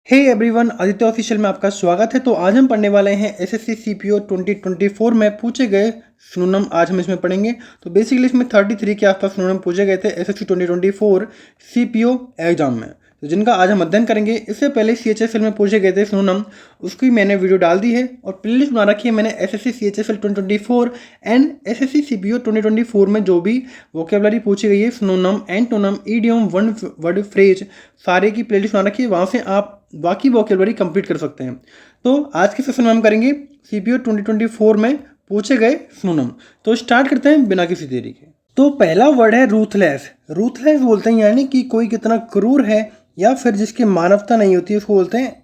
Hey everyone, Aditya official में आपका स्वागत है। तो आज हम पढ़ने वाले हैं एसएससी सीपीओ 2024 में पूछे गए सिनोनिम। आज हम इसमें पढ़ेंगे। तो बेसिकली इसमें 33 के आसपास सिनोनिम पूछे गए थे एसएससी 2024 सीपीओ एग्जाम में, तो जिनका आज हम अध्ययन करेंगे। इससे पहले सीएचएसएल में पूछे गए थे सिनोनिम, उसकी मैंने वीडियो डाल दी है और प्लेलिस्ट बना रखी है मैंने SSC CHSL 2024 and SSC CPO 2024 में जो भी वोकेबलरी पूछी गई है, synonym, antonym, idiom, one word, phrase, सारे की प्लेलिस्ट बना रखी है। वहाँ से आप बाकी वोकेबलरी कंप्लीट कर सकते हैं। तो आज के सेशन में हम करेंगे सीपीओ 2024 में पूछे गए सिनोनिम। तो स्टार्ट करते हैं बिना किसी देरी के। तो पहला वर्ड है रूथलेस। रूथलेस बोलते हैं यानी कि कोई कितना क्रूर है या फिर जिसकी मानवता नहीं होती, उसको बोलते हैं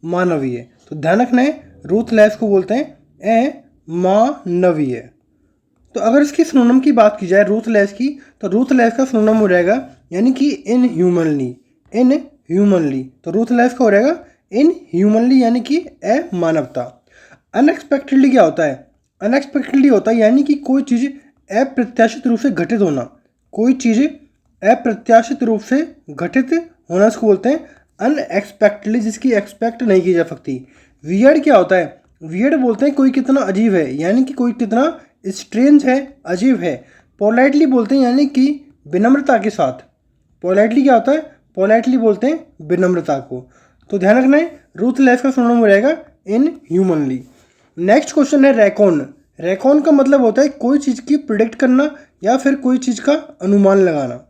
अमानवीय। तो ध्यान रखना है, रूथलेस को बोलते हैं अमानवीय। तो अगर इसकी सिनोनिम की बात की जाए रूथलेस की, तो रूथलेस का सिनोनिम हो जाएगा यानी कि इनह्यूमनली। इनह्यूमनली तो रूथलेस का हो जाएगा इनह्यूमनली यानी कि अमानवता। अनएक्सपेक्टेडली क्या होता है? अनएक्सपेक्टेडली होता है यानी कि कोई चीज़ अप्रत्याशित रूप से घटित होना। कोई चीज़ अप्रत्याशित रूप से घटित होना, इसको बोलते हैं अनएक्सपेक्टेडली, जिसकी एक्सपेक्ट नहीं की जा सकती। वियर्ड क्या होता है? वियर्ड बोलते हैं कोई कितना अजीब है, यानी कि कोई कितना स्ट्रेंज है, अजीब है। पोलाइटली बोलते हैं यानी कि विनम्रता के साथ। पोलाइटली क्या होता है? पोलाइटली बोलते हैं विनम्रता को। तो ध्यान रखना है, रूथलेस का सिनोनिम हो जाएगा इनह्यूमनली। नेक्स्ट क्वेश्चन है रेकॉन। रेकॉन का मतलब होता है कोई चीज़ की प्रिडिक्ट करना या फिर कोई चीज़ का अनुमान लगाना।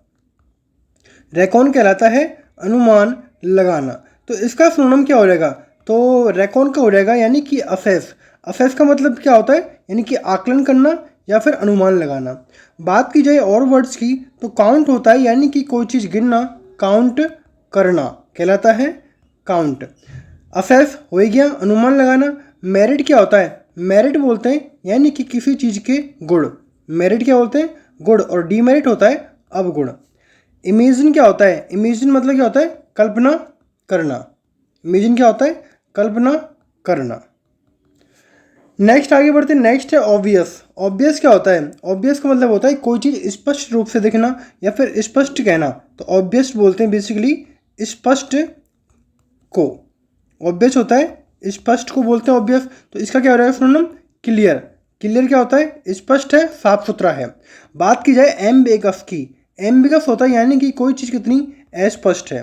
रेकॉन कहलाता है अनुमान लगाना। तो इसका सिनोनिम क्या हो जाएगा? तो रेकॉन का हो जाएगा यानी कि असेस। असेस का मतलब क्या होता है? यानी कि आकलन करना या फिर अनुमान लगाना। बात की जाए और वर्ड्स की, तो काउंट होता है यानी कि कोई चीज़ गिनना, काउंट करना कहलाता है काउंट। असेस हो गया अनुमान लगाना। मेरिट क्या होता है? मेरिट बोलते हैं यानी कि किसी चीज़ के गुण। मेरिट क्या बोलते हैं? गुण। और डीमेरिट होता है अवगुण। इमेजिन क्या होता है? इमेजिन मतलब क्या होता है? कल्पना करना। इमेजिन क्या होता है? कल्पना करना। नेक्स्ट आगे बढ़ते हैं। नेक्स्ट है ऑब्वियस। ऑब्वियस क्या होता है? ऑब्वियस का मतलब होता है कोई चीज़ स्पष्ट रूप से दिखना या फिर स्पष्ट कहना। तो ऑब्वियस बोलते हैं बेसिकली स्पष्ट को। ऑब्वियस होता है स्पष्ट को बोलते हैं ऑब्वियस। तो इसका क्या हो रहेगा सिनोनिम? क्लियर। क्लियर क्या होता है? स्पष्ट है, साफ सुथरा है। बात की जाए एम्बिगस की। एम्बिगस होता है यानी कि कोई चीज़ कितनी अस्पष्ट है,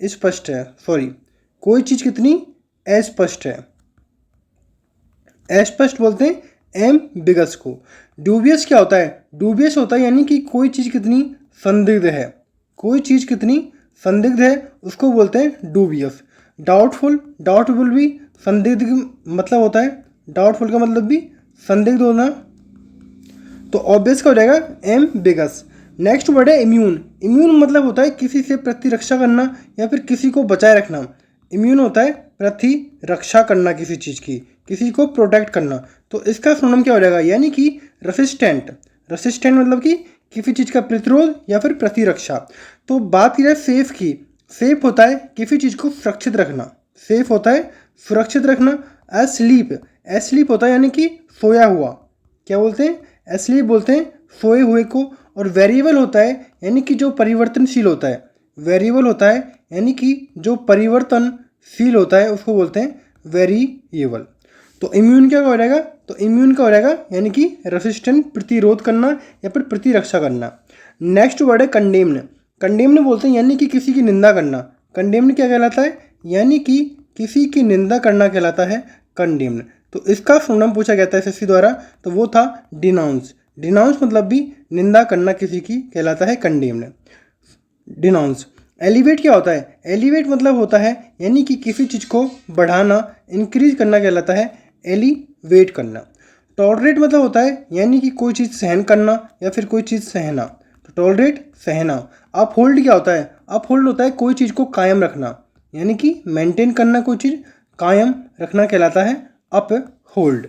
अस्पष्ट है, सॉरी, कोई चीज़ कितनी अस्पष्ट है। अस्पष्ट बोलते हैं एम्बिगस को। ड्यूबियस क्या होता है? ड्यूबियस होता है यानी कि कोई चीज़ कितनी संदिग्ध है। कोई चीज़ कितनी संदिग्ध है, उसको बोलते हैं ड्यूबियस। डाउटफुल, डाउटफुल भी संदिग्ध मतलब होता है। डाउटफुल का मतलब भी संदिग्ध होना। तो ऑब्वियस का हो जाएगा एम्बिगस। नेक्स्ट वर्ड है इम्यून। इम्यून मतलब होता है किसी से प्रतिरक्षा करना या फिर किसी को बचाए रखना। इम्यून होता है प्रतिरक्षा करना किसी चीज़ की, किसी को प्रोटेक्ट करना। तो इसका सिनोनिम क्या हो जाएगा? यानी कि रेसिस्टेंट। रेसिस्टेंट मतलब कि किसी चीज़ का प्रतिरोध या फिर प्रतिरक्षा। तो बात की जाए सेफ की। सेफ होता है किसी चीज़ को सुरक्षित रखना। सेफ होता है सुरक्षित रखना। एस्लीप, एस्लीप होता है यानी कि सोया हुआ। क्या बोलते हैं? एस्लीप बोलते हैं सोए हुए को। और वेरिएबल होता है यानी कि जो परिवर्तनशील होता है। वेरिएबल होता है यानी कि जो परिवर्तनशील होता है, उसको बोलते हैं वेरिएबल। तो इम्यून क्या हो जाएगा? तो इम्यून का हो जाएगा यानी कि रेसिस्टेंट, प्रतिरोध करना या फिर प्रतिरक्षा करना। नेक्स्ट वर्ड है कंडेम्न। कंडेम्न बोलते हैं यानी कि किसी की निंदा करना। कंडेम्न क्या कहलाता है? यानी कि किसी की निंदा करना कहलाता है कंडेम्न। तो इसका सिनोनिम पूछा गया था एसएससी द्वारा, तो वो था डिनाउंस। डिनाउंस मतलब भी निंदा करना किसी की कहलाता है कंडेम्न। डिनाउंस। एलिवेट क्या होता है? एलिवेट मतलब होता है यानी कि किसी चीज़ को बढ़ाना, इंक्रीज करना कहलाता है एलिवेट करना। टॉलरेट मतलब होता है यानी कि कोई चीज़ सहन करना या फिर कोई चीज़ सहना। तो टॉलरेट सहना। अपहोल्ड क्या होता है? अपहोल्ड होता है कोई चीज़ को कायम रखना, यानी कि मेंटेन करना, कोई चीज़ कायम रखना कहलाता है अपहोल्ड।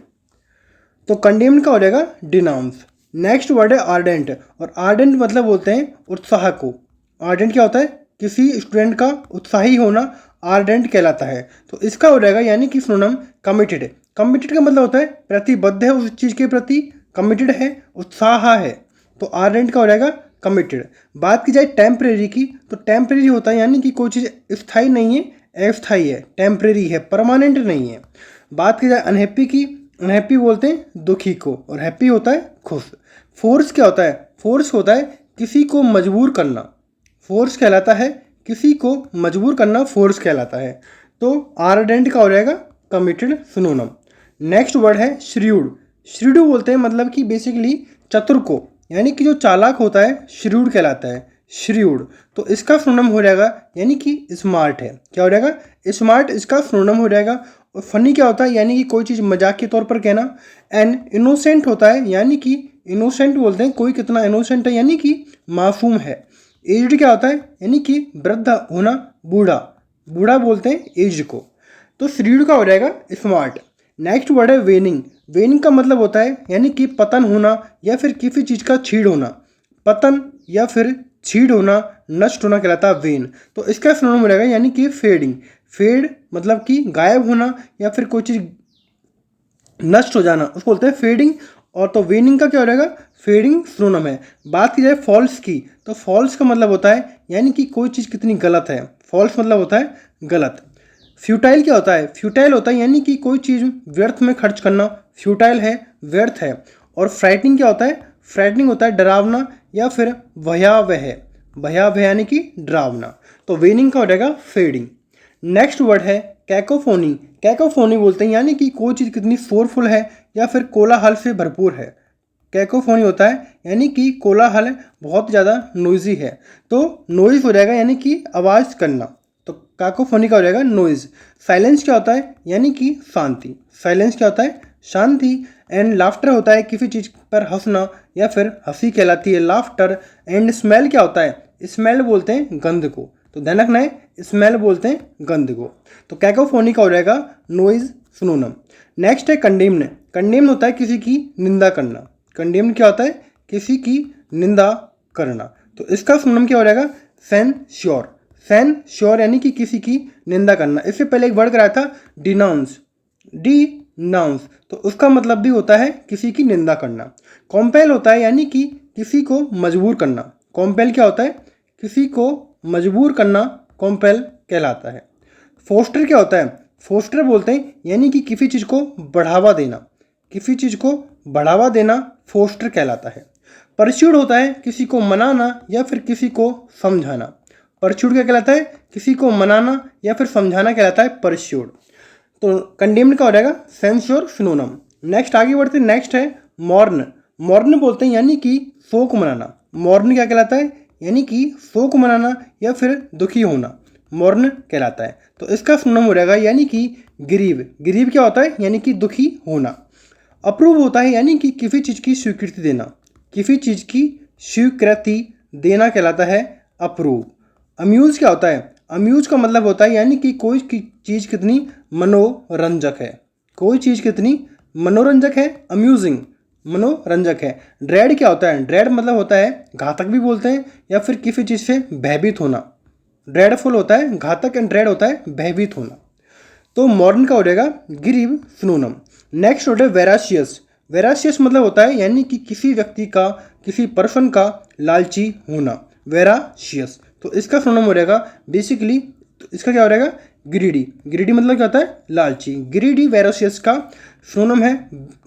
तो कंडेम्ड का हो जाएगा डिनाउंस। नेक्स्ट वर्ड है आर्डेंट। और आर्डेंट मतलब बोलते हैं उत्साह को। आर्डेंट क्या होता है? किसी स्टूडेंट का उत्साही होना आर्डेंट कहलाता है। तो इसका हो जाएगा यानी कि सिनोनिम कमिटेड। कमिटेड का मतलब होता है प्रतिबद्ध है उस चीज़ के प्रति, कमिटेड है, उत्साह है। तो आर्डेंट का हो जाएगा कमिटेड। बात की जाए टेम्परेरी की, तो टेम्परेरी होता है यानी कि कोई चीज़ स्थायी नहीं है, अस्थायी है, टेम्परेरी है, परमानेंट नहीं है। बात की जाए अनहैप्पी की, अनहैप्पी बोलते हैं दुखी को, और हैप्पी होता है खुश। फोर्स क्या होता है? फोर्स होता है किसी को मजबूर करना, फोर्स कहलाता है किसी को मजबूर करना, फोर्स कहलाता है। तो आर्डेंट का हो जाएगा कमिटेड सिनोनिम। नेक्स्ट वर्ड है श्रीव्ड। श्रीव्ड बोलते हैं मतलब कि बेसिकली चतुर को, यानी कि जो चालाक होता है श्रीव्ड कहलाता है, श्रीव्ड। तो इसका सिनोनिम हो जाएगा यानी कि स्मार्ट है। क्या हो जाएगा? स्मार्ट इसका सिनोनिम हो जाएगा। और फनी क्या होता है? यानी कि कोई चीज़ मजाक के तौर पर कहना। एंड इनोसेंट होता है, यानी कि इनोसेंट बोलते हैं कोई कितना इनोसेंट है, यानी कि मासूम है। एज्ड क्या होता है? यानी कि वृद्ध होना, बूढ़ा, बूढ़ा बोलते हैं एज को। तो श्रीव्ड का हो जाएगा स्मार्ट। नेक्स्ट वर्ड है वेनिंग। वेनिंग का मतलब होता है यानी कि पतन होना या फिर किसी चीज़ का छीड़ होना, पतन या फिर छीड़ होना, नष्ट होना कहलाता है वेन। तो इसका सिनोनिम हो जाएगा यानी कि फेडिंग। फेड मतलब कि गायब होना या फिर कोई चीज़ नष्ट हो जाना, उसको बोलते हैं फेडिंग। और तो वेनिंग का क्या हो जाएगा? फेडिंग सिनोनिम है। बात की जाए फॉल्स की, तो फॉल्स का मतलब होता है यानी कि कोई चीज़ कितनी गलत है, फॉल्स मतलब होता है गलत। फ्यूटाइल क्या होता है? फ्यूटाइल होता है यानी कि कोई चीज़ व्यर्थ में खर्च करना, फ्यूटाइल है, व्यर्थ है। और फ्राइटनिंग क्या होता है? फ्राइटनिंग होता है डरावना या फिर भयावह, भयावह यानी कि डरावना। तो वेनिंग का हो जाएगा फेडिंग। नेक्स्ट वर्ड है कैकोफोनी। कैकोफोनी बोलते हैं यानी कि कोई चीज़ कितनी शोरफुल है या फिर कोलाहल से भरपूर है। कैकोफोनी होता है यानी कि कोलाहल बहुत ज़्यादा नोइजी है। तो नोइज हो जाएगा यानी कि आवाज़ करना, तो कैकोफोनी का हो जाएगा नोइज। साइलेंस क्या होता है? यानी कि शांति। साइलेंस क्या होता है? शांति। एंड लाफ्टर होता है किसी चीज़ पर हंसना या फिर हंसी कहलाती है लाफ्टर। एंड स्मेल क्या होता है? स्मेल बोलते हैं गंध को, तो ध्यान रखना है स्मेल बोलते हैं गंध को। तो कैकोफोनी का हो जाएगा नोइज सिनोनिम। नेक्स्ट है कंडेम्न। कंडेम्न होता है किसी की निंदा करना। कंडेम्न क्या होता है? किसी की निंदा करना। तो इसका सिनोनिम क्या हो जाएगा? सेंश्योर। सेंश्योर यानी कि किसी की निंदा करना। इससे पहले एक वर्ड कराया था डिनाउंस, डिनाउंस, तो उसका मतलब भी होता है किसी की निंदा करना। कॉम्पेल होता है यानी कि किसी को मजबूर करना। कॉम्पेल क्या होता है? किसी को मजबूर करना, कॉम्पेल कहलाता है। फोस्टर क्या होता है? फोस्टर बोलते हैं यानी कि किसी चीज़ को बढ़ावा देना, किसी चीज़ को बढ़ावा देना फोस्टर कहलाता है। परस्यूड होता है किसी को मनाना या फिर किसी को समझाना। परस्यूड क्या कहलाता है? किसी को मनाना या फिर समझाना कहलाता है परस्यूड। तो कंडेम्ड का हो जाएगा सेंश्योर सिनोनिम। नेक्स्ट आगे बढ़ते हैं। नेक्स्ट है मॉर्न। मॉर्न बोलते हैं यानी कि शोक मनाना। मॉर्न क्या कहलाता है? यानी कि शोक मनाना या फिर दुखी होना, मॉर्न कहलाता है। तो इसका सिनोनिम हो जाएगा यानी कि ग्रीव। ग्रीव क्या होता है? यानी कि दुखी होना। अप्रूव होता है यानी कि किसी चीज़ की स्वीकृति देना, किसी चीज़ की स्वीकृति देना कहलाता है अप्रूव। अम्यूज़ क्या होता है? अम्यूज़ का मतलब होता है यानी कि कोई चीज़ कितनी मनोरंजक है, कोई चीज़ कितनी मनोरंजक है, अम्यूजिंग, मनोरंजक है। ड्रेड क्या होता है? ड्रेड मतलब होता है घातक भी बोलते हैं या फिर किसी चीज़ से भयभीत होना। ड्रेडफुल होता है घातक एंड ड्रेड होता है भयभीत होना। तो मॉडर्न का हो जाएगा ग्रीव सिनोनिम। नेक्स्ट होता है वेराशियस। वेराशियस मतलब होता है यानी कि किसी व्यक्ति का, किसी पर्सन का लालची होना, वेराशियस। तो इसका सिनोनिम हो जाएगा बेसिकली, तो इसका क्या हो जाएगा? ग्रीडी। ग्रीडी मतलब क्या होता है? लालची। ग्रीडी वेराशियस का सिनोनिम है।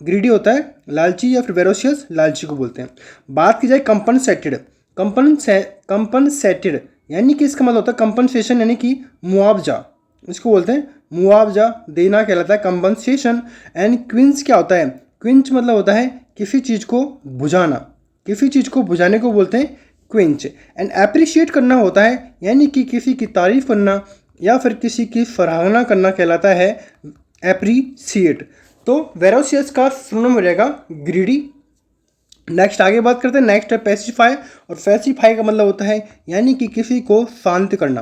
ग्रीडी होता है लालची या फिर वेराशियस लालची को बोलते हैं। बात की जाए कंपनसेटेड। कंपनसेटेड यानी कि इसका मतलब होता है कंपनसेशन यानी कि मुआवजा, इसको बोलते हैं मुआवजा देना कहलाता है कंपनसेशन। एंड क्विंच क्या होता है? क्विंच मतलब होता है किसी चीज़ को बुझाना, किसी चीज़ को बुझाने को बोलते हैं क्विंच। एंड एप्रिशिएट करना होता है यानी कि किसी की तारीफ करना या फिर किसी की सराहना करना कहलाता है एप्रिशिएट। तो वेराशियस का सिनोनिम हो जाएगा ग्रीडी। नेक्स्ट आगे बात करते हैं। नेक्स्ट है पैसिफाई। और पैसिफाई का मतलब होता है यानी कि किसी को शांत करना।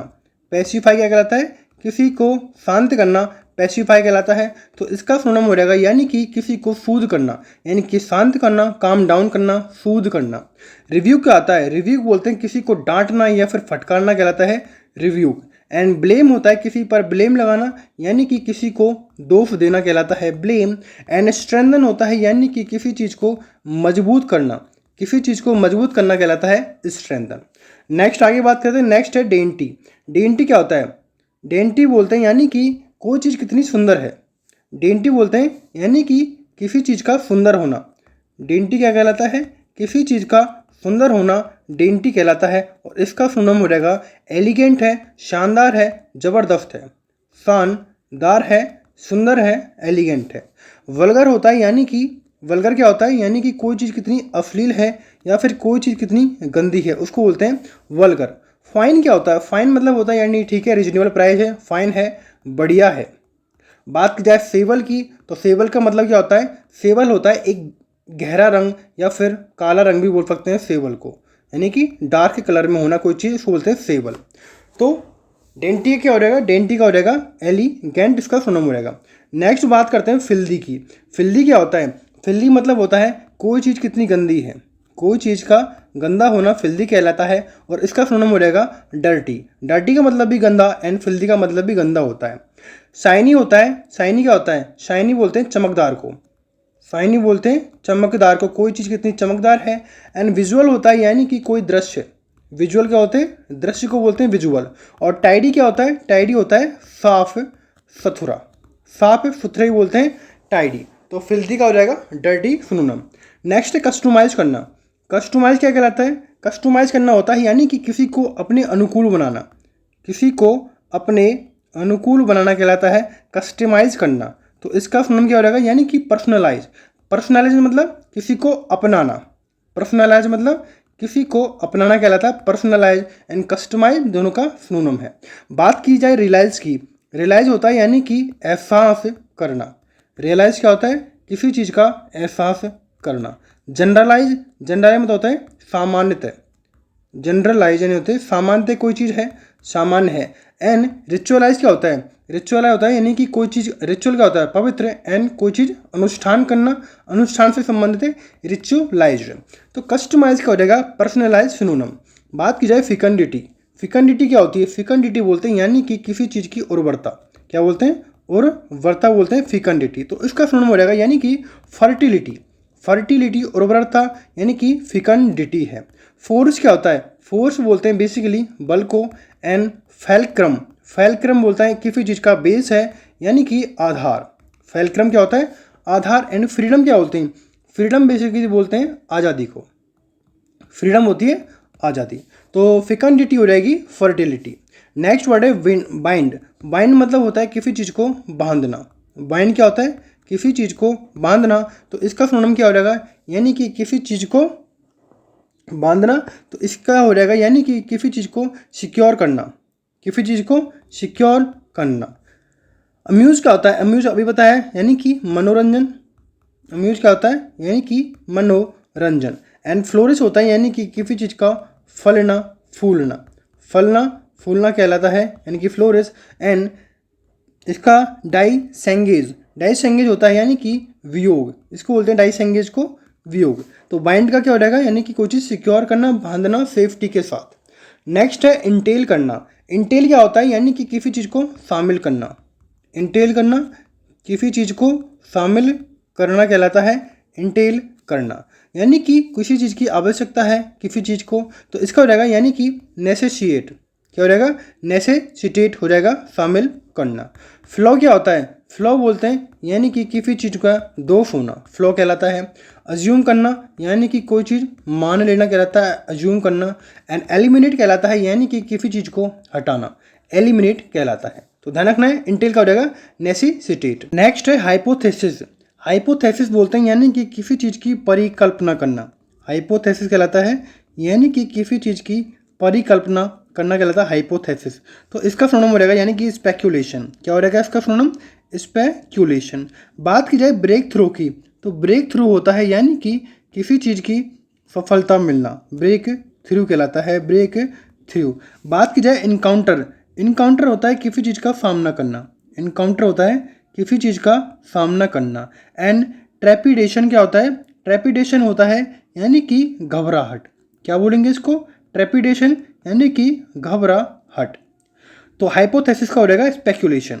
पैसिफाई क्या कहलाता है? किसी को शांत करना पैसिफाई कहलाता है। तो इसका सिनोनिम हो जाएगा यानी कि किसी को सूद करना, यानी कि शांत करना, काम डाउन करना, सूद करना। रिव्यू क्या आता है? रिव्यू बोलते हैं किसी को डांटना या फिर फटकारना कहलाता है रिव्यू। एंड ब्लेम होता है किसी पर ब्लेम लगाना यानी कि किसी को दोष देना कहलाता है ब्लेम। एंड स्ट्रेंथन होता है यानी कि किसी चीज़ को मजबूत करना, किसी चीज़ को मजबूत करना कहलाता है स्ट्रेंथन। नेक्स्ट आगे बात करते हैं। नेक्स्ट है डेंटी। डेंटी क्या होता है? डेंटी बोलते हैं यानी कि कोई चीज़ कितनी सुंदर है। डेंटी बोलते हैं यानी कि किसी चीज़ का सुंदर होना। डेंटी क्या कहलाता है? किसी चीज़ का सुंदर होना डेंटी कहलाता है। और इसका सिनोनिम हो जाएगा एलिगेंट है, शानदार है, ज़बरदस्त है। शानदार है, सुंदर है, एलिगेंट है। वल्गर होता है यानी कि वल्गर क्या होता है? यानी कि कोई चीज़ कितनी अश्लील है या फिर कोई चीज़ कितनी गंदी है, उसको बोलते हैं वल्गर। फाइन क्या होता है? फाइन मतलब होता है यानी ठीक है, रिजनेबल प्राइस है, फाइन है, बढ़िया है। बात की जाए सेवल की, तो सेवल का मतलब क्या होता है? सेवल होता है एक गहरा रंग या फिर काला रंग भी बोल सकते हैं सेवल को, यानी कि डार्क कलर में होना कोई चीज़, उसको बोलते हैं सेवल। तो डेंटी क्या हो जाएगा? डेंटी का हो जाएगा एलिगेंट, इसका सिनोनिम हो जाएगा। नेक्स्ट बात करते हैं फिल्दी की। फिल्दी क्या होता है? फिल्दी मतलब होता है कोई चीज़ कितनी गंदी है, कोई चीज़ का गंदा होना फिल्दी कहलाता है। और इसका सिनोनिम हो जाएगा डर्टी। डर्टी का मतलब भी गंदा एंड फिल्दी का मतलब भी गंदा होता है। शाइनी होता है, शाइनी क्या होता है? शाइनी बोलते हैं चमकदार को, शाइनी बोलते हैं चमकदार को, कोई चीज़ कितनी चमकदार है। एंड विजुअल होता है यानी कि कोई दृश्य। विजुअल क्या होते हैं? दृश्य को बोलते हैं विजुअल। और टाइडी क्या होता है? टाइडी होता है साफ सुथरा, साफ सुथरे ही बोलते हैं टाइडी। तो फिल्दी का हो जाएगा डर्टी सिनोनिम। नेक्स्ट है कस्टमाइज करना। कस्टमाइज क्या कहलाता है? कस्टमाइज करना होता है यानी कि किसी को अपने अनुकूल बनाना, किसी को अपने अनुकूल बनाना कहलाता है कस्टमाइज करना। तो इसका सिनोनिम क्या हो जाएगा? यानी कि पर्सनलाइज। पर्सनलाइज मतलब किसी को अपनाना, पर्सनलाइज मतलब किसी को अपनाना कहलाता है पर्सनलाइज। एंड कस्टमाइज दोनों का सिनोनिम है। बात की जाए रियलाइज की, रियलाइज होता है यानी कि एहसास करना। रियलाइज क्या होता है? किसी चीज़ का एहसास करना। जनरलाइज, जनरलाइज मतलब होता है सामान्यतः, जनरलाइज यानी होते हैं सामान्यतः कोई चीज़ है, सामान्य है। एंड रिचुअलाइज क्या होता है? रिचुअलाइज होता है यानी कि कोई चीज़, रिचुअल क्या होता है? पवित्र। एंड कोई चीज़ अनुष्ठान करना, अनुष्ठान से संबंधित है, रिचुअलाइज। तो कस्टमाइज क्या हो जाएगा? Personalise synonym. बात की जाए फिकंडिटी। फिकंडिटी क्या होती है? फिकंडिटी बोलते हैं यानी कि किसी चीज़ की उर्वरता, क्या बोलते हैं? उर्वरता बोलते हैं फिकंडिटी। तो इसका सिनोनिम हो जाएगा यानी कि फर्टिलिटी। फर्टिलिटी उर्वरता यानी कि फिकंडिटी है। फोर्स क्या होता है? फोर्स बोलते हैं बेसिकली बल को। एंड फैल्क्रम, फैल्क्रम बोलता है किसी चीज़ का बेस है यानी कि आधार। फैल्क्रम क्या होता है? आधार। एंड फ्रीडम क्या बोलते हैं? फ्रीडम बेसिकली बोलते हैं आज़ादी को, फ्रीडम होती है आज़ादी। तो फिकंडिटी हो जाएगी फर्टिलिटी। नेक्स्ट वर्ड है बाइंड। बाइंड मतलब होता है किसी चीज़ को बांधना। बाइंड क्या होता है? किसी चीज़ को बांधना। तो इसका सिनोनिम क्या हो जाएगा? यानी कि किसी चीज़ को बांधना। तो इसका हो जाएगा यानी कि किसी चीज़ को सिक्योर करना, किसी चीज़ को सिक्योर करना। अम्यूज़ क्या होता है? अम्यूज़ अभी बताया है यानी कि मनोरंजन। अम्यूज़ क्या होता है? यानी कि मनोरंजन। एंड फ्लोरिश होता है यानी कि किसी चीज़ का फलना फूलना, फलना फूलना कहलाता है यानी कि फ्लोरिश। एंड इसका डाइसेंगेज, डाइसेंगेज होता है यानी कि वियोग, इसको बोलते हैं डाइसेंगेज को वियोग। तो बाइंड का क्या हो जाएगा? यानी कि कोई चीज़ सिक्योर करना, बांधना सेफ्टी के साथ। नेक्स्ट है इंटेल करना। इंटेल क्या होता है? यानी कि किसी चीज़ को शामिल करना। इंटेल करना, किसी चीज़ को शामिल करना कहलाता है इंटेल करना। यानी कि किसी चीज़ की आवश्यकता है किसी चीज़ को, तो इसका हो जाएगा यानी कि नेसेसिएट। क्या हो जाएगा? नेसेसिटेट हो जाएगा, शामिल करना। फ्लॉ क्या होता है? फ्लॉ बोलते हैं यानी कि किसी चीज़ का दोष होना, फ्लॉ कहलाता है। अज्यूम करना यानी कि कोई चीज़ मान लेना कहलाता है अज्यूम करना। एंड एलिमिनेट कहलाता है यानी कि किसी चीज़ को हटाना, एलिमिनेट कहलाता है। तो ध्यान रखना है, इंटेल का हो जाएगा नेसेसिटेट। नेक्स्ट है हाइपोथेसिस। हाइपोथेसिस बोलते हैं यानी कि किसी चीज़ की परिकल्पना करना। हाइपोथेसिस कहलाता है यानी कि किसी चीज़ की परिकल्पना करना कहलाता है हाइपोथेसिस। तो इसका सिनोनिम हो जाएगा यानी कि स्पेक्यूलेशन। क्या हो जाएगा इसका सिनोनिम? स्पेक्यूलेशन। बात की जाए ब्रेक थ्रू की, तो ब्रेक थ्रू होता है यानी कि किसी चीज़ की सफलता मिलना, ब्रेक थ्रू कहलाता है, ब्रेक थ्रू। बात की जाए इनकाउंटर। इनकाउंटर होता है किसी चीज़ का सामना करना, इनकाउंटर होता है किसी चीज़ का सामना करना। एंड ट्रेपिडेशन क्या होता है? ट्रेपिडेशन होता है यानी कि घबराहट। क्या बोलेंगे इसको? ट्रेपिडेशन यानी कि घबराहट। तो हाइपोथेसिस का हो जाएगा स्पेक्यूलेशन।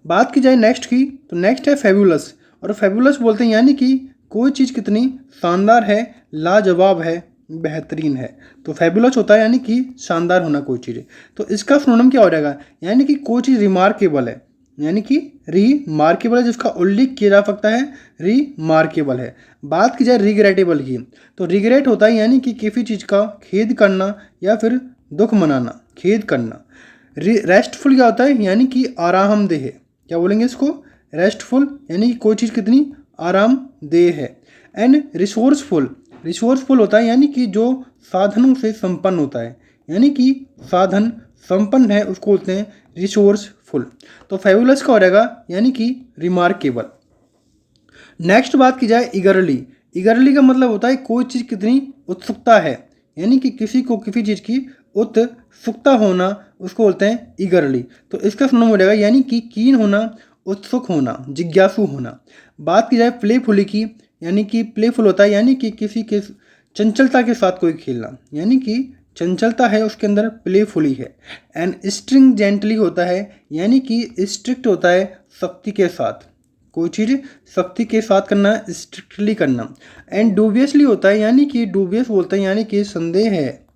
बात की जाए नेक्स्ट की, तो नेक्स्ट है फेबुलस। और फेबुलस बोलते हैं यानी कि कोई चीज़ कितनी शानदार है, लाजवाब है, बेहतरीन है। तो फैबुलस होता है यानी कि शानदार होना कोई चीज़। तो इसका सिनोनिम क्या हो जाएगा, यानी कि कोई चीज़ रिमार्केबल है, यानी कि रिमार्केबल है, जिसका उल्लेख किया जा सकता है रिमार्केबल है। बात की जाए रिग्रेटेबल की, तो रिग्रेट होता है यानी कि किसी चीज़ का खेद करना या फिर दुख मनाना, खेद करना। रेस्टफुल क्या होता है, यानी कि आरामदेह है। क्या बोलेंगे इसको, रेस्टफुल यानी कि कोई चीज़ कितनी आरामदेह है। एंड रिसोर्सफुल, रिसोर्सफुल होता है यानी कि जो साधनों से संपन्न होता है, यानी कि साधन संपन्न है उसको बोलते हैं रिसोर्सफुल। तो फेबुलस का हो जाएगा यानी कि रिमार्केबल। नेक्स्ट बात की जाए ईगरली, ईगरली का मतलब होता है कोई चीज़ कितनी उत्सुकता है, यानी कि किसी को किसी चीज़ की उत्सुकता होना उसको बोलते हैं ईगरली। तो इसका सुनना हो जाएगा यानी कि कीन होना, उत्सुक होना, जिज्ञासु होना। बात की जाए प्लेफुली की, यानी कि प्लेफुल होता है यानी कि किसी के चंचलता के साथ कोई खेलना, यानी कि चंचलता है उसके अंदर, प्लेफुली है। एंड स्ट्रिंजेंटली होता है यानी कि स्ट्रिक्ट होता है सख्ती के साथ, कोई चीज़ सख्ती के साथ करना, स्ट्रिक्टली करना। एंड डूबियसली होता है यानी कि डूबियस बोलते हैं यानी कि संदेह है,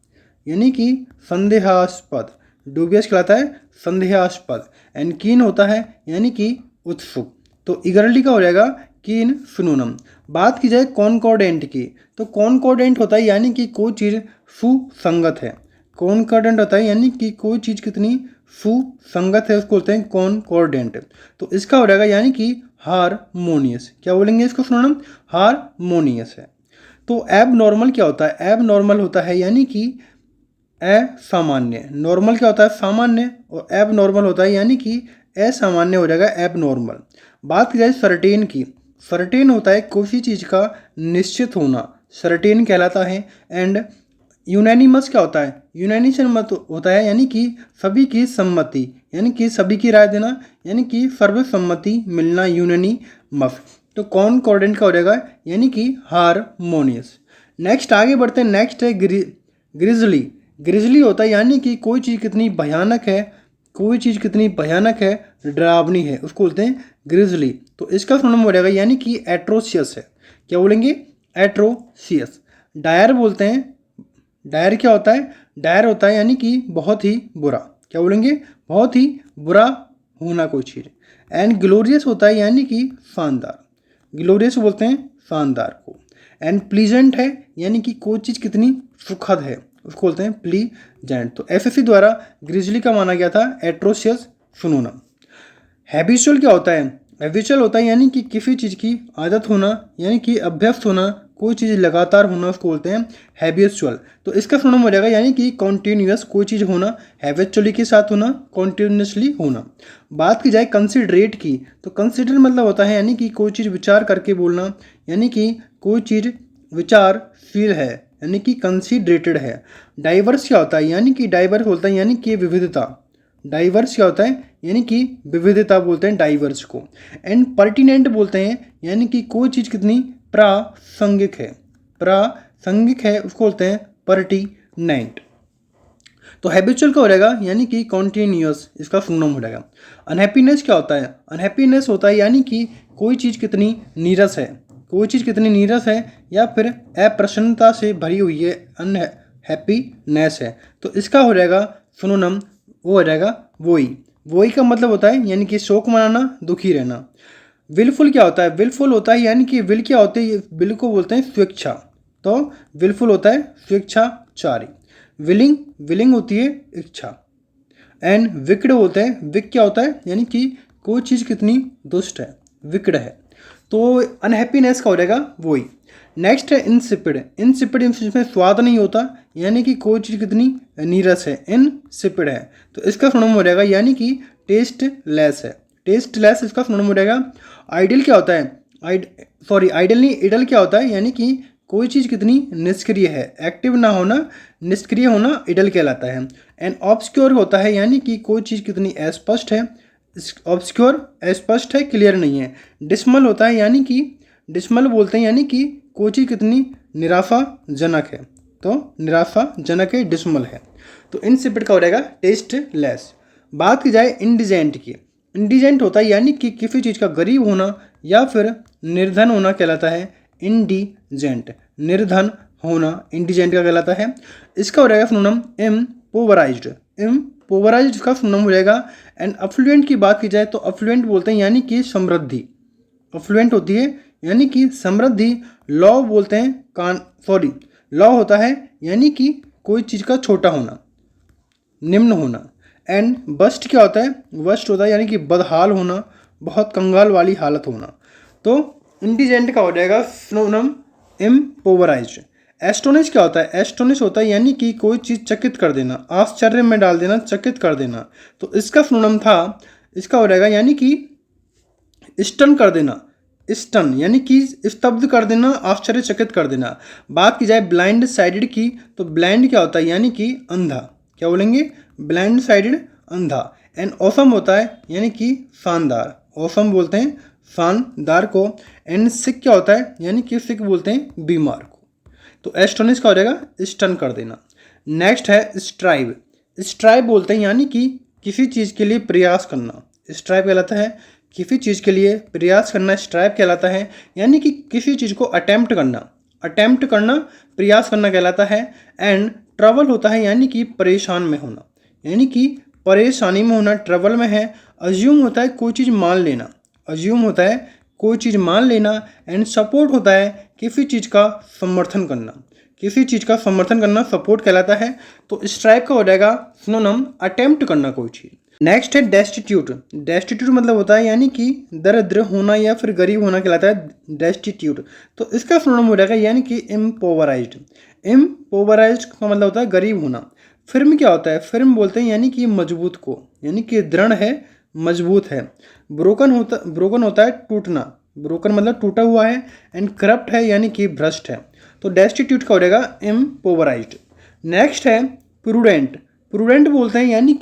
यानी कि संदेहास्पद, डूबियस कहलाता है संदेहास्पद। एंड कीन होता है यानी कि उत्सुक। तो ईगरली का हो जाएगा कीन सिनोनिम। बात की जाए कॉनकॉर्डेंट की, तो कॉनकॉर्डेंट होता है यानी कि कोई चीज़ सुसंगत है। कॉनकॉर्डेंट होता है यानी कि कोई चीज़ कितनी सुसंगत है उसको बोलते हैं कॉनकॉर्डेंट। तो इसका हो जाएगा यानी कि हारमोनियस। क्या बोलेंगे इसको सिनोनिम, हारमोनियस है। तो एब नॉर्मल क्या होता है, एब नॉर्मल होता है यानी कि असामान्य। नॉर्मल क्या होता है, सामान्य, और एब नॉर्मल होता है यानी कि असामान्य हो जाएगा एब नॉर्मल। बात की जाए सर्टेन की, सर्टेन होता है किसी चीज़ का निश्चित होना, सर्टेन कहलाता है। एंड यूनानिमस क्या होता है, यूनानी मत होता है यानी कि सभी की सम्मति, यानी कि सभी की राय देना, यानी कि सर्वसम्मति मिलना, यूनानी मस। तो कॉनकॉर्डेंट का हो जाएगा यानी कि हारमोनियस। नेक्स्ट आगे बढ़ते हैं, नेक्स्ट है ग्रिजली। ग्रिजली होता है यानी कि कोई चीज़ कितनी भयानक है, कोई चीज़ कितनी भयानक है, डरावनी है, उसको बोलते हैं ग्रिजली। तो इसका सिनोनिम हो जाएगा यानी कि एट्रोसियस है। क्या बोलेंगे, एट्रोसियस। डायर बोलते हैं, डायर क्या होता है, डायर होता है यानी कि बहुत ही बुरा। क्या बोलेंगे, बहुत ही बुरा होना कोई चीज़। एंड ग्लोरियस होता है यानी कि शानदार, ग्लोरियस बोलते हैं शानदार को। एंड प्लीजेंट है यानी कि कोई चीज़ कितनी सुखद है उसको बोलते हैं प्लीजेंट। तो एसएससी द्वारा ग्रिजली का माना गया था एट्रोसियस सिनोनिम। हैबिचुअल क्या होता है, हैबिचुअल होता है यानी कि किसी चीज़ की आदत होना, यानी कि अभ्यस्त होना, कोई चीज़ लगातार होना उसको बोलते हैं हैबिचुअल। तो इसका सिनोनिम हो जाएगा यानी कि कॉन्टीन्यूअस, कोई चीज़ होना, हैबिचुअली के साथ होना, कॉन्टीन्यूसली होना। बात की जाए कंसिडरेट की, तो कंसिडर मतलब होता है यानी कि कोई चीज़ विचार करके बोलना, यानी कि कोई चीज़ विचारशील है, यानी कि कंसिडरेटेड है। डाइवर्स क्या होता है, यानी कि डाइवर्स होता है यानी कि विविधता, डाइवर्स क्या होता है यानी कि विविधता बोलते हैं डाइवर्स को। एंड पर्टिनेंट बोलते हैं यानी कि कोई चीज़ कितनी प्रासंगिक है, प्रासंगिक है उसको बोलते हैं पर्टिनेंट। तो हैबिचुअल का हो जाएगा यानी कि कॉन्टीन्यूअस, इसका सिनोनिम हो जाएगा। अनहैप्पीनेस क्या होता है, अनहैप्पीनेस होता है यानी कि कोई चीज़ कितनी नीरस है, कोई चीज़ कितनी नीरस है या फिर अप्रसन्नता से भरी हुई है, अनहैप्पीनेस है। तो इसका हो जाएगा सिनोनिम, वो हो जाएगा वोई। वोई का मतलब होता है यानी कि शोक मनाना, दुखी रहना। विलफुल क्या होता है, विलफुल होता है यानी कि विल क्या होते हैं, विल को बोलते हैं स्वेच्छा। तो विलफुल होता है स्वेच्छाचारी। विलिंग, विलिंग होती है इच्छा। एंड विक्ड होते हैं, विक क्या होता है यानी कि कोई चीज़ कितनी दुष्ट है, विक्ड है। तो अनहैप्पीनेस का हो जाएगा वही। नेक्स्ट है इनसिपिड, इनसिपिड जिसमें स्वाद नहीं होता, यानी कि कोई चीज़ कितनी नीरस है, इनसिपिड है। तो इसका सिनोनिम हो जाएगा यानी कि टेस्टलेस है, टेस्टलेस इसका सिनोनिम हो जाएगा। आइडियल क्या होता है, आइडियल नहीं, इडल क्या होता है यानी कि कोई चीज़ कितनी निष्क्रिय है, एक्टिव ना होना, निष्क्रिय होना इडल कहलाता है। एंड ऑब्सक्योर होता है यानी कि कोई चीज़ कितनी अस्पष्ट है, ऑब्सक्योर अस्पष्ट है, क्लियर नहीं है। डिसमल होता है यानी कि डिसमल बोलते हैं यानी कि कोई चीज़ कितनी निराशाजनक है, तो निराशाजनक है, डिसमल है। तो इनसिपिड का हो जाएगा टेस्टलेस। बात की जाए इंडिजेंट की, इंडिजेंट होता है यानी कि किसी चीज़ का गरीब होना या फिर निर्धन होना कहलाता है इंडिजेंट, निर्धन होना इंडिजेंट का कहलाता है। इसका हो जाएगा सिनोनिम इम्पोवराइज्ड। इम्पोवराइज्ड का सिनोनिम हो जाएगा। एंड अफ्लुएंट की बात की जाए तो अफ्लुएंट बोलते हैं यानी कि समृद्धि। अफ्लुएंट होती है यानी कि समृद्धि। लॉ बोलते हैं लॉ होता है यानी कि कोई चीज़ का छोटा होना, निम्न होना। एंड बस्ट क्या होता है? बस्ट होता है यानी कि बदहाल होना, बहुत कंगाल वाली हालत होना। तो इंडिजेंट का हो जाएगा सिनोनिम इम्पोवराइज्ड। एस्टोनिश क्या होता है? एस्टोनिश होता है यानी कि कोई चीज़ चकित कर देना, आश्चर्य में डाल देना, चकित कर देना। तो इसका सिनोनिम था, इसका हो जाएगा यानी कि स्टन कर देना। स्टन यानी कि स्तब्ध कर देना, आश्चर्यचकित कर देना। बात की जाए ब्लाइंड साइडेड की तो ब्लाइंड क्या होता है यानी कि अंधा। क्या बोलेंगे? ब्लाइंड साइडेड, अंधा। एंड ऑसम होता है यानी कि शानदार। ऑसम बोलते हैं शानदार को। एंड सिक क्या होता है यानी कि सिक बोलते हैं बीमार को। तो एस्टोनिश का हो जाएगा स्टन कर देना। नेक्स्ट है स्ट्राइव। स्ट्राइव बोलते हैं यानी कि किसी चीज़ के लिए प्रयास करना। स्ट्राइव कहलाता है किसी चीज़ के लिए प्रयास करना। स्ट्राइव कहलाता है यानी कि किसी चीज़ को अटेम्प्ट करना, प्रयास करना कहलाता है। एंड ट्रबल होता है यानी कि परेशान में होना, यानी कि परेशानी में होना, ट्रबल में है। अज्यूम होता है कोई चीज़ मान लेना, अज्यूम होता है कोई चीज़ मान लेना। एंड सपोर्ट होता है किसी चीज़ का समर्थन करना, किसी चीज़ का समर्थन करना सपोर्ट कहलाता है। तो स्ट्राइव का हो जाएगा सिनोनिम अटेम्प्ट करना कोई चीज़। नेक्स्ट है डेस्टिट्यूट। डेस्टिट्यूट मतलब होता है यानी कि दरिद्र होना या फिर गरीब होना कहलाता है डेस्टिट्यूट। तो इसका सिनोनिम हो जाएगा यानी कि इम्पोवराइज्ड। इम्पोवराइज्ड का मतलब होता है गरीब होना। फिर्म क्या होता है? फिर्म बोलते हैं यानी कि मजबूत को, यानी कि दृढ़ है, मजबूत है। ब्रोकन होता है टूटना। ब्रोकन मतलब टूटा हुआ है। एंड करप्ट है यानी कि भ्रष्ट है। तो डेस्टिट्यूट का हो जाएगा इम्पोवराइज्ड। नेक्स्ट है प्रूडेंट। प्रूडेंट बोलते हैं यानी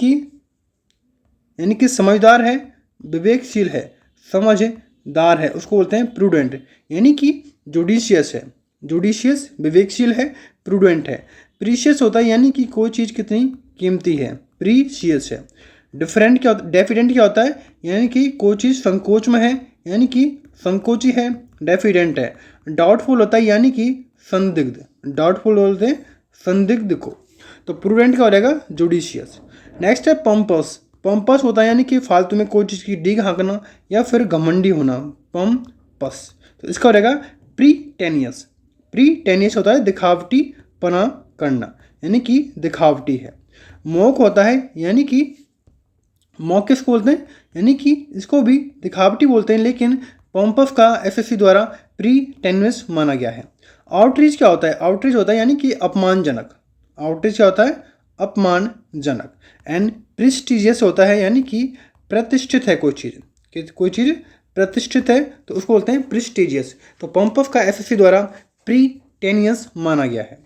कि समझदार है, विवेकशील है, समझदार है, उसको बोलते हैं प्रूडेंट। यानी कि जुडिशियस है, जुडिशियस विवेकशील है, प्रूडेंट है। प्रीशियस होता है यानी कि कोई चीज़ कितनी कीमती है, प्रीशियस है। डेफिडेंट क्या होता है? यानी कि कोई चीज़ संकोच में है, यानी कि संकोची है, डेफिडेंट है। डाउटफुल होता है यानी कि संदिग्ध, डाउटफुल बोलते हैं संदिग्ध को। तो प्रूडेंट का हो जाएगा जुडिशियस। नेक्स्ट है पंपस। पंपस होता है यानी कि फालतू में कोई चीज़ की डीग हाँकना या फिर घमंडी होना, पंपस। तो इसका हो जाएगा प्रीटेनियस। प्रीटेनियस होता है दिखावटी पना करना, यानी कि दिखावटी है। मोक होता है यानी कि मॉक किसको बोलते हैं? यानी कि इसको भी दिखावटी बोलते हैं, लेकिन पंपस का एसएससी द्वारा प्रीटेनियस माना गया है। आउटरीच क्या होता है? आउटरीच होता है यानी कि अपमानजनक। आउटरीच क्या होता है? अपमानजनक। एंड प्रेस्टिजियस होता है यानी कि प्रतिष्ठित है कोई चीज़, कि कोई चीज़ प्रतिष्ठित है तो उसको बोलते हैं प्रेस्टिजियस। तो पंपस का एसएससी द्वारा प्रीटेनियस माना गया है।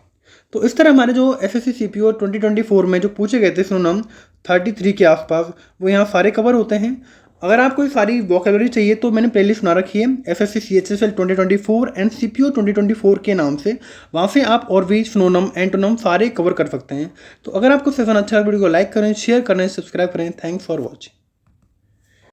तो इस तरह हमारे जो एसएससी सीपीओ 2024 में जो पूछे गए थे सिनोनिम 33 के आसपास, वो यहाँ सारे कवर होते हैं। अगर आपको सारी वोकैबुलरी चाहिए तो मैंने प्लेलिस्ट बना रखी है एसएससी सीएचएसएल 2024 एंड सीपीओ 2024 के नाम से। वहाँ से आप और भी सिनोनिम एंटोनिम सारे कवर कर सकते हैं। तो अगर आपको सेशन अच्छा लगा, वीडियो को लाइक करें, शेयर करें, सब्सक्राइब करें। Thanks for watching.